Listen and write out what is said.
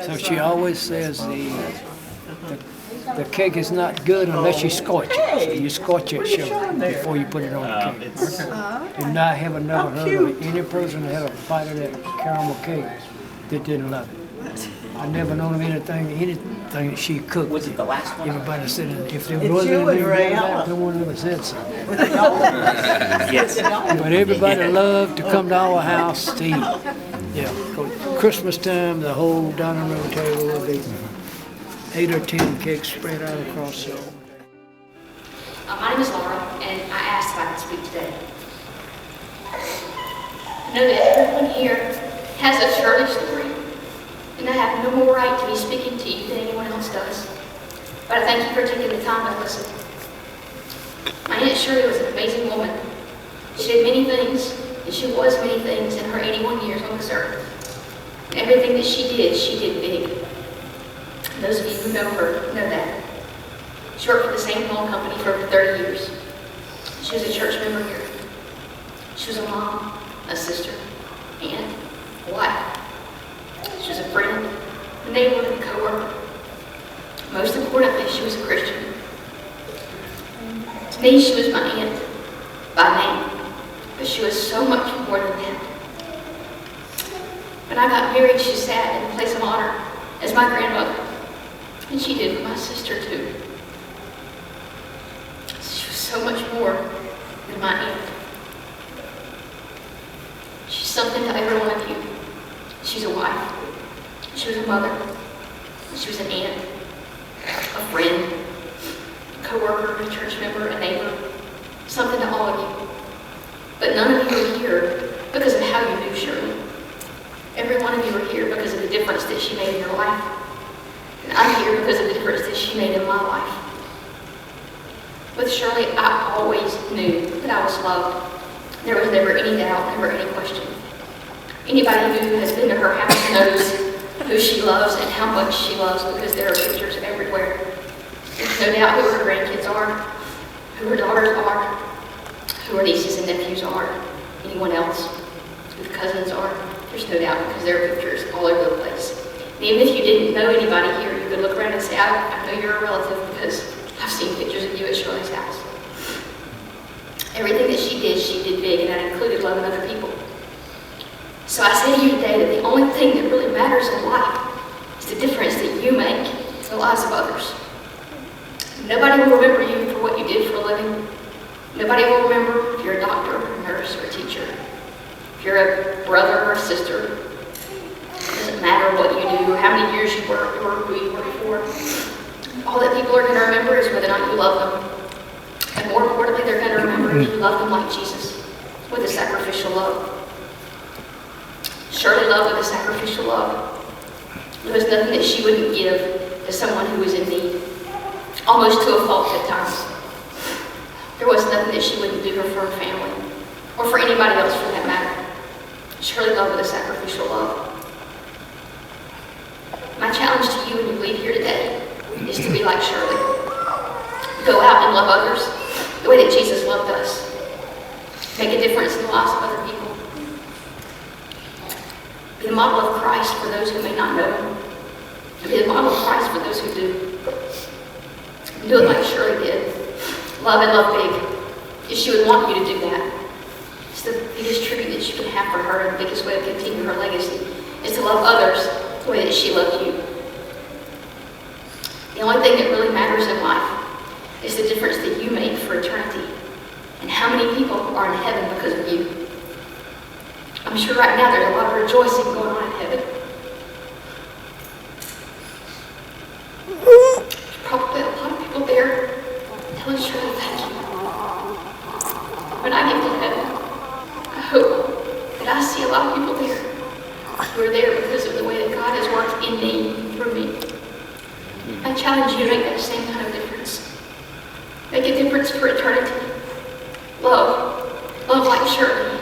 So she always says the cake is not good unless you scorch it. So you scorch it, Shirley, before you put it on the cake. Do not have never heard of any person that had a bite of that caramel cake that didn't love it. I never known of anything that she cooked. Was it the last one? Everybody said if there wasn't anything good about it, no one ever said so. Yes. But everybody loved to come to our house to eat. Yeah, Christmas time, the whole dining room table would be 8 or 10 cakes spread out across the whole. My name is Laura, and I asked if I could speak today. I know that everyone here has a Shirley story, and I have no more right to be speaking to you than anyone else does. But I thank you for taking the time to listen. My Aunt Shirley was an amazing woman. She did many things, and she was many things in her 81 years on this earth. And everything that she did big. Those of you who know her know that. She worked for the same phone company for over 30 years. She was a church member here. She was a mom, a sister, and a wife. She was a friend, a neighbor, and a co-worker. Most importantly, she was a Christian. To me, she was my aunt by name, but she was so much more than that. When I got married, she sat in the place of honor as my grandmother, and she did for my sister too. She was so much more than my aunt. She's something to every one of you. She's a wife. She was a mother. She was an aunt, a friend, a co-worker, a church member, a neighbor, something to all of you. But none of you are here because of how you knew Shirley. Every one of you are here because of the difference that she made in your life. And I'm here because of the difference that she made in my life. With Shirley, I always knew that I was loved. There was never any doubt, never any question. Anybody who has been to her house knows who she loves and how much she loves because there are pictures everywhere. There's no doubt who her grandkids are, who her daughters are, who her nieces and nephews are, anyone else, who the cousins are. There's no doubt because there are pictures all over the place. And even if you didn't know anybody here, you could look around and say, I know you're a relative because I've seen pictures of you at Shirley's house. Everything that she did big, and that included loving other people. So I say to you today that the only thing that really matters in life is the difference that you make in the lives of others. Nobody will remember you for what you did for a living. Nobody will remember if you're a doctor, or a nurse, or a teacher. If you're a brother or a sister. It doesn't matter what you do or how many years you worked or who you worked for. All that people are going to remember is whether or not you love them. And more importantly, they're going to remember if you love them like Jesus, with a sacrificial love. Shirley loved with a sacrificial love. There was nothing that she wouldn't give to someone who was in need, almost to a fault at times. There was nothing that she wouldn't do for her family, or for anybody else for that matter. Shirley loved with a sacrificial love. My challenge to you when you leave here today is to be like Shirley. Go out and love others the way that Jesus loved us. Make a difference in the lives of other people. Be the model of Christ for those who may not know him. And be the model of Christ for those who do. And do it like Shirley did. Love and love big. If she would want you to do that. It's the biggest tribute that you can have for her, and the biggest way to continue her legacy is to love others the way that she loved you. The only thing that really matters in life is the difference that you make for eternity and how many people are in heaven because of you. I'm sure right now there's a lot of rejoicing going on in heaven. There's probably a lot of people there telling Shirley thank you. When I get to heaven, I hope that I see a lot of people there who are there because of the way that God has worked in me and through me. I challenge you to make that same kind of difference. Make a difference for eternity. Love. Love like Shirley.